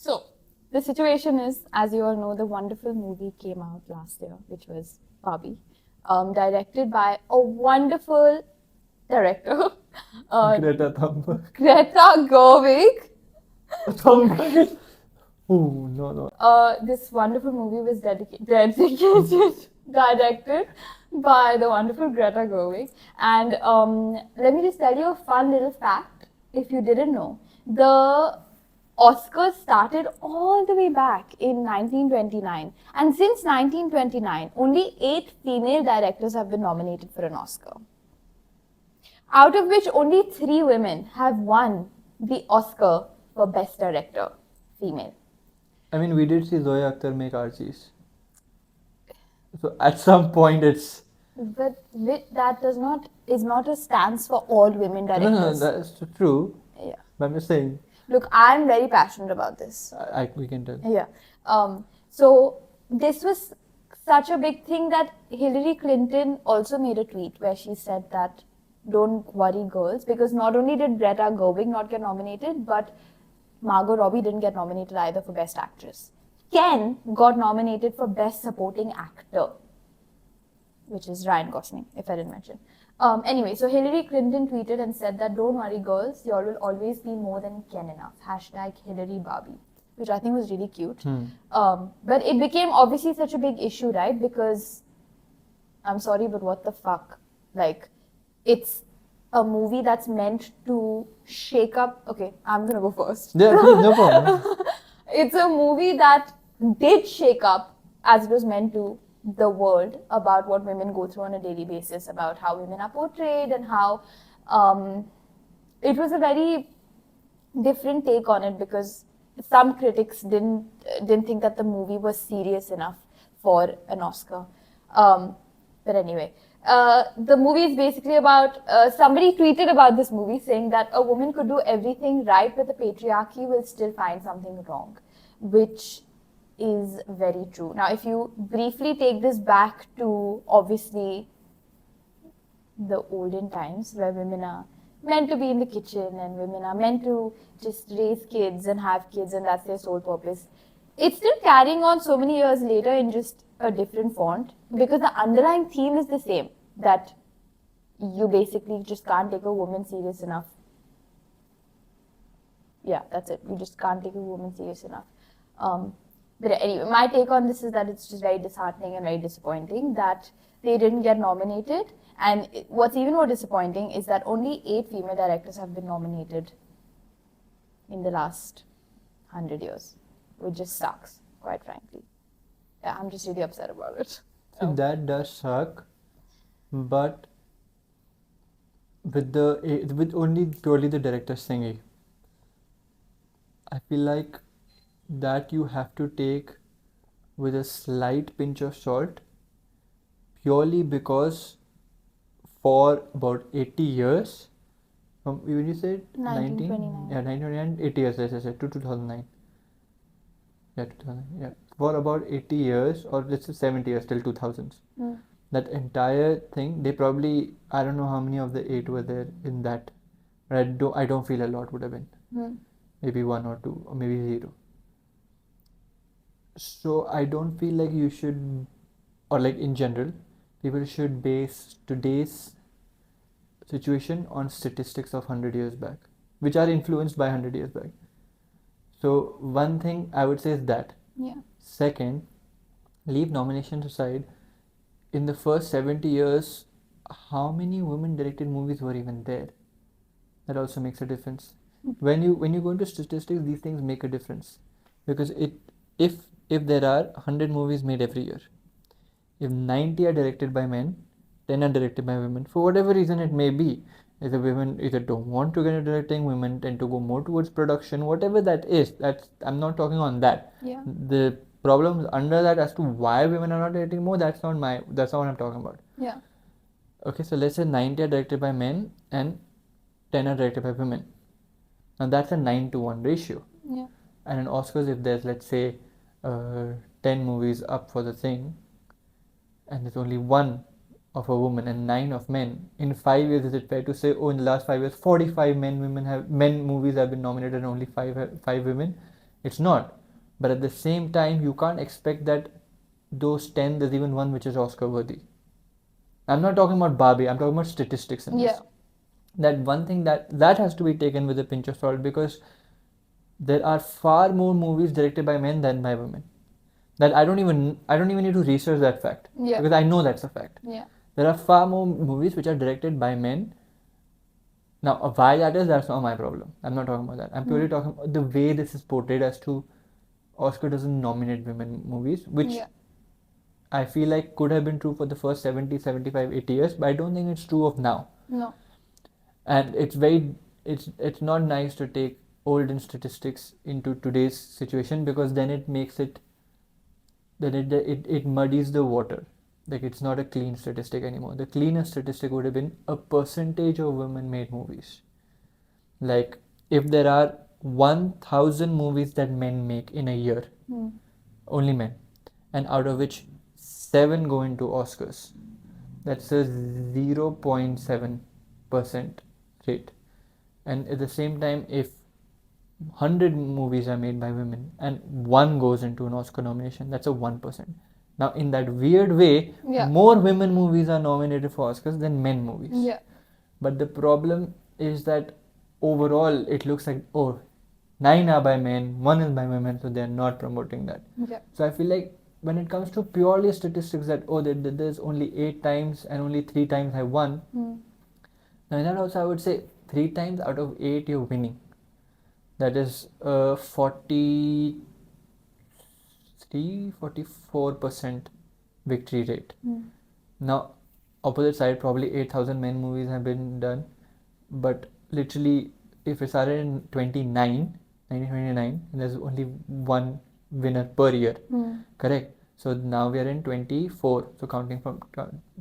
So, the situation is, as you all know, the wonderful movie came out last year, which was Barbie, directed by a wonderful director, Greta Thunberg. Greta Gerwig. Thunberg. Oh, no. This wonderful movie was directed by the wonderful Greta Gerwig. And let me just tell you a fun little fact, if you didn't know. The Oscars started all the way back in 1929. And since 1929, only 8 female directors have been nominated for an Oscar. Out of which only 3 women have won the Oscar for Best Director, female. I mean, we did see Zoya Akhtar make Archie's. So at some point it's... But that is not a stance for all women directors. No, that's true. Yeah. But I'm just saying. Look, I'm very passionate about this. We can tell. Yeah. So this was such a big thing that Hillary Clinton also made a tweet where she said that don't worry girls, because not only did Greta Gerwig not get nominated, but Margot Robbie didn't get nominated either for Best Actress. Ken got nominated for Best Supporting Actor, which is Ryan Gosling, if I didn't mention. Anyway, so Hillary Clinton tweeted and said that don't worry girls, you all will always be more than Ken enough. #Hillary Barbie, which I think was really cute. But it became obviously such a big issue, right? Because, I'm sorry, but what the fuck? Like, it's a movie that's meant to shake up... Okay, I'm gonna go first. Yeah, please, no problem. It's a movie that did shake up, as it was meant to, the world about what women go through on a daily basis, about how women are portrayed, and how it was a very different take on it, because some critics didn't think that the movie was serious enough for an Oscar. But anyway, the movie is basically about, somebody tweeted about this movie saying that a woman could do everything right, but the patriarchy will still find something wrong, which is very true. Now, if you briefly take this back to, obviously, the olden times where women are meant to be in the kitchen and women are meant to just raise kids and have kids and that's their sole purpose, it's still carrying on so many years later in just a different font, because the underlying theme is the same, that you basically just can't take a woman serious enough. Yeah, that's it. You just can't take a woman serious enough. But anyway, my take on this is that it's just very disheartening and very disappointing that they didn't get nominated. And what's even more disappointing is that only 8 female directors have been nominated in the last 100 years, which just sucks, quite frankly. Yeah, I'm just really upset about it. See, that does suck, but with only purely the director's thingy, I feel like that you have to take with a slight pinch of salt, purely because for about 80 years, when you said 1929. Yeah, 1929, 80 years, as I said, to 2009. Yeah, 2009, yeah. For about 80 years, or let's say 70 years, till 2000s. That entire thing, they probably, I don't know how many of the 8 were there in that, but I don't feel a lot would have been. Maybe 1 or 2, or maybe 0. So I don't feel like you should, or like in general, people should base today's situation on statistics of 100 years back, which are influenced by 100 years back. So one thing I would say is that. Yeah. Second, leave nominations aside. In the first 70 years, how many women-directed movies were even there? That also makes a difference. When you go into statistics, these things make a difference, because if there are 100 movies made every year, if 90 are directed by men, 10 are directed by women, for whatever reason it may be, either women either don't want to get into directing, women tend to go more towards production, whatever that is, I'm not talking on that. Yeah. The problems under that as to why women are not directing more, that's not what I'm talking about. Yeah. Okay, so let's say 90 are directed by men and 10 are directed by women. Now that's a 9-to-1 ratio. Yeah. And in Oscars, if there's, let's say, 10 movies up for the thing, and there's only 1 of a woman and 9 of men, in 5 years, is it fair to say, in the last 5 years, 45 men movies have been nominated and only 5 women? It's not. But at the same time, you can't expect that those 10, there's even one which is Oscar worthy. I'm not talking about Barbie, I'm talking about statistics in this. That one thing that has to be taken with a pinch of salt, because there are far more movies directed by men than by women. That I don't even need to research that fact, because I know that's a fact. There are far more movies which are directed by men. Now, why that is, that's not my problem. I'm not talking about that. I'm purely talking about the way this is portrayed as to Oscar doesn't nominate women movies, which I feel like could have been true for the first 70, 75, 80 years, but I don't think it's true of now. No. And it's not nice to take olden statistics into today's situation, because then it makes it muddies the water. Like, it's not a clean statistic anymore. The cleanest statistic would have been a percentage of women made movies. Like, if there are 1,000 movies that men make in a year, only men, and out of which 7 go into Oscars, that's a 0.7% rate. And at the same time, if 100 movies are made by women and 1 goes into an Oscar nomination, that's a 1%. Now, in that weird way, more women movies are nominated for Oscars than men movies. But the problem is that overall it looks like, 9 are by men, 1 is by women, so they're not promoting that. So I feel like when it comes to purely statistics, that there's only 8 times and only 3 times I won, now in that also I would say 3 times out of 8 you're winning. That is 44% victory rate. Now, opposite side, probably 8,000 men movies have been done, but literally, if it started in 1929, and there's only one winner per year, correct? So now we are in 24. So counting from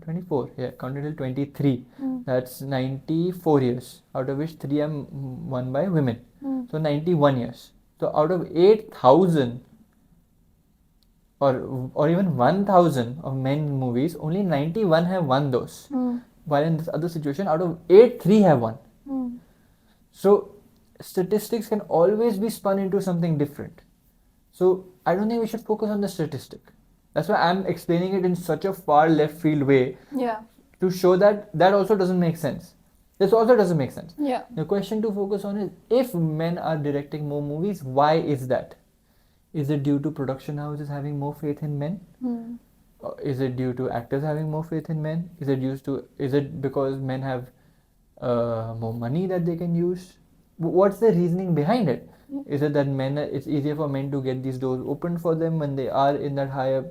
24, counting till 23, that's 94 years, out of which 3 are won by women. So 91 years. So out of 8,000 or even 1,000 of men movies, only 91 have won those. While in this other situation, out of 8, 3 have won. So statistics can always be spun into something different. So I don't think we should focus on the statistic. That's why I'm explaining it in such a far left field way, to show that also doesn't make sense. This also doesn't make sense. The question to focus on is, if men are directing more movies, why is that? Is it due to production houses having more faith in men? Is it due to actors having more faith in men? Is it because men have more money that they can use? What's the reasoning behind it? Is it that it's easier for men to get these doors opened for them when they are in that higher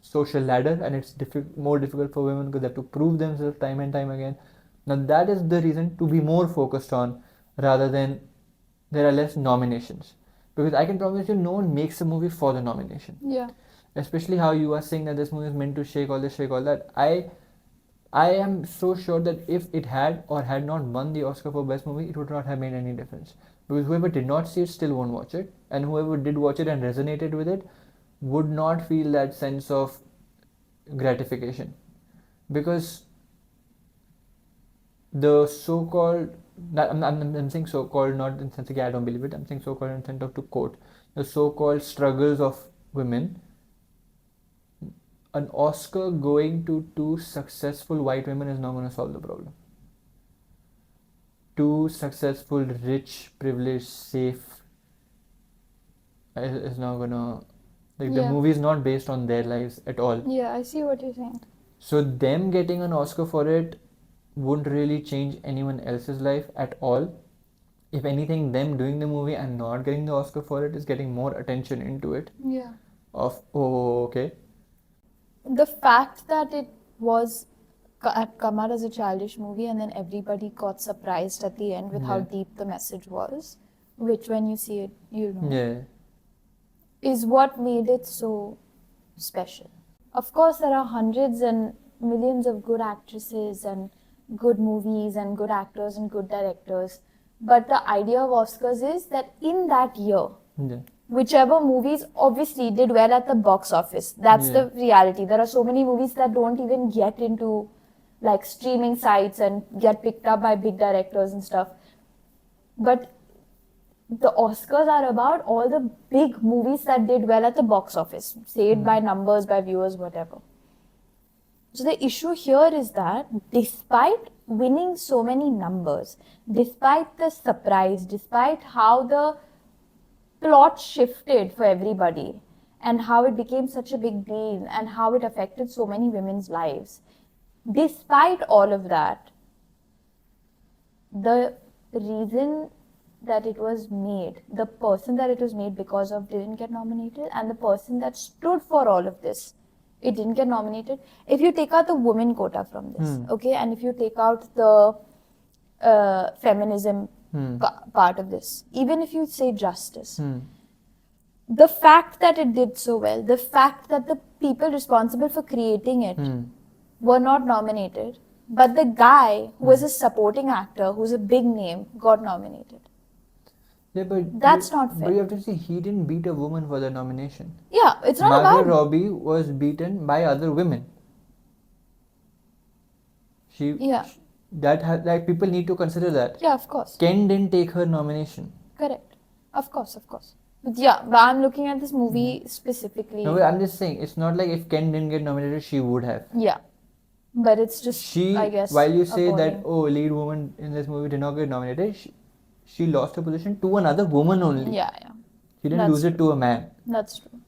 social ladder, and it's more difficult for women because they have to prove themselves time and time again? Now that is the reason to be more focused on, rather than there are less nominations. Because I can promise you, no one makes a movie for the nomination. Especially how you are saying that this movie is meant to shake all this, shake all that. I am so sure that if it had or had not won the Oscar for Best Movie, it would not have made any difference. Because whoever did not see it still won't watch it, and whoever did watch it and resonated with it would not feel that sense of gratification. Because the so-called, I'm saying so-called not in the sense that I don't believe it, I'm saying so-called in the sense of, to quote, the so-called struggles of women, an Oscar going to 2 successful white women is not going to solve the problem. 2 successful, rich, privileged, safe is not going to... Like, the movie is not based on their lives at all. I see what you're saying. So them getting an Oscar for it wouldn't really change anyone else's life at all. If anything, them doing the movie and not getting the Oscar for it is getting more attention into it. Of, okay. The fact that it was come out as a childish movie and then everybody got surprised at the end with how deep the message was, which when you see it, is what made it so special. Of course, there are hundreds and millions of good actresses and good movies and good actors and good directors, but the idea of Oscars is that in that year, whichever movies obviously did well at the box office, that's the reality. There are so many movies that don't even get into like streaming sites and get picked up by big directors and stuff, but the Oscars are about all the big movies that did well at the box office, say it by numbers, by viewers, whatever. So the issue here is that despite winning so many numbers, despite the surprise, despite how the plot shifted for everybody and how it became such a big deal and how it affected so many women's lives, despite all of that, the reason that it was made, the person that it was made because of didn't get nominated, and the person that stood for all of this, it didn't get nominated. If you take out the women quota from this, okay, and if you take out the feminism part of this, even if you say justice, the fact that it did so well, the fact that the people responsible for creating it were not nominated, but the guy who was a supporting actor, who's a big name, got nominated. Yeah, but That's not fair. But you have to see, he didn't beat a woman for the nomination. Yeah, it's not Margot about. Robbie was beaten by other women. Yeah. Like people need to consider that. Yeah, of course. Ken didn't take her nomination. Correct. Of course. But yeah, but I'm looking at this movie specifically. No, but I'm just saying, it's not like if Ken didn't get nominated, she would have. Yeah. But it's just, I guess, while you say that, appalling. lead woman in this movie did not get nominated, she lost her position to another woman only. Yeah. She didn't lose it to a man. That's true.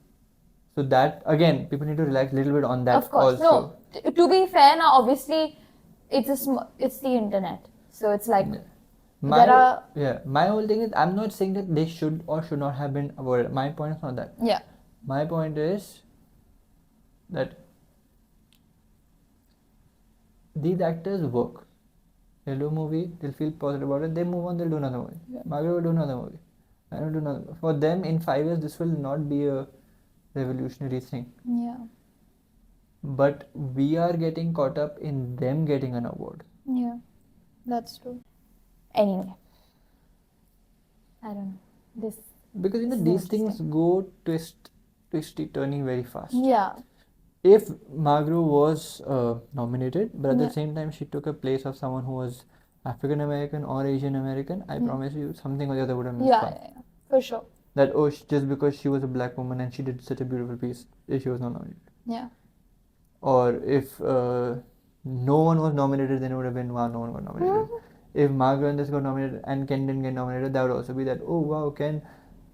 So that, again, people need to relax a little bit on that Of course. also. No, to be fair now, obviously, it's the internet. So it's like, My whole thing is, I'm not saying that they should or should not have been awarded. My point is not that. Yeah. My point is that these actors work. They'll do a movie, they'll feel positive about it, they move on, they'll do another movie. Yeah. Margaret will do another movie. I will do another movie. For them, in 5 years, this will not be a revolutionary thing. Yeah. But we are getting caught up in them getting an award. Yeah. That's true. Anyway. I don't know. Because these things go twisty, turning very fast. Yeah. If Margot was nominated, but at the same time she took a place of someone who was African American or Asian American, I promise you something or the other would have been fun. Yeah, for sure. That just because she was a black woman and she did such a beautiful piece, she was not nominated. Yeah. Or if no one was nominated, then it would have been, wow, no one got nominated. If Margot and this got nominated and Ken didn't get nominated, that would also be that, oh wow, Ken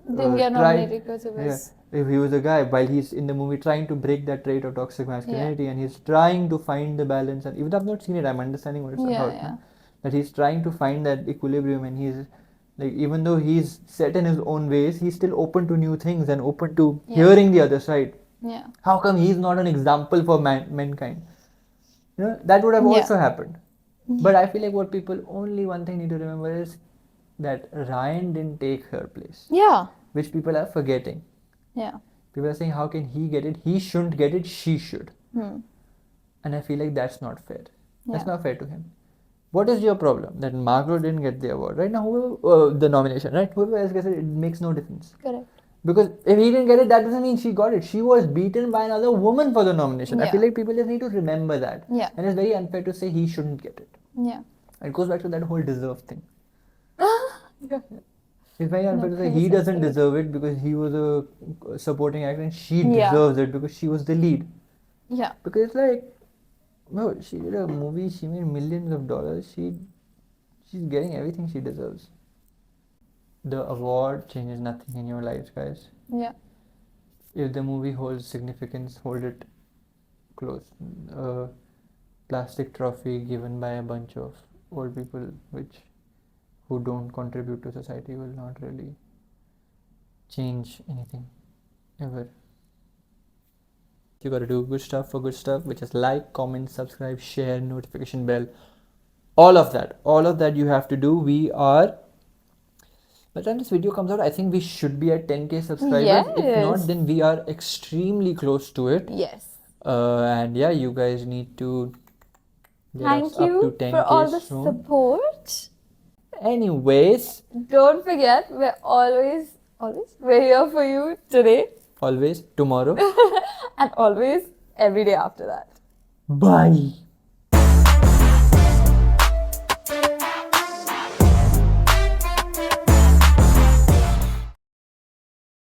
didn't get nominated because it was. If he was a guy, while he's in the movie trying to break that trait of toxic masculinity, and he's trying to find the balance, and even though I've not seen it, I'm understanding what it's about. That he's trying to find that equilibrium, and he's like, even though he's set in his own ways, he's still open to new things and open to hearing the other side. Yeah. How come he's not an example for mankind? That would have also happened. But I feel like what people only one thing need to remember is that Ryan didn't take her place. Yeah. Which people are forgetting. Yeah. People are saying, how can he get it? He shouldn't get it, she should. Hmm. And I feel like that's not fair. That's not fair to him. What is your problem? That Margot didn't get the award. Right now, whoever, the nomination, right? Whoever else gets it, it makes no difference. Correct. Because if he didn't get it, that doesn't mean she got it. She was beaten by another woman for the nomination. I feel like people just need to remember that. Yeah. And it's very unfair to say he shouldn't get it. Yeah. It goes back to that whole deserve thing. Yeah. It's very unfair to say he doesn't deserve it because he was a supporting actor and she deserves it because she was the lead. Yeah. Because it's like, no, she did a movie, she made millions of dollars, she's getting everything she deserves. The award changes nothing in your lives, guys. Yeah. If the movie holds significance, hold it close. A plastic trophy given by a bunch of old people who don't contribute to society will not really change anything ever. You gotta do good stuff for good stuff, which is like, comment, subscribe, share, notification bell, all of that you have to do. By the time this video comes out, I think we should be at 10k subscribers. Yes. If not, then we are extremely close to it. Yes. And yeah, you guys need to get Thank us up to you 10k for all the soon. support. Anyways, Don't forget, we're here for you today. Always, tomorrow. And always, every day after that. Bye.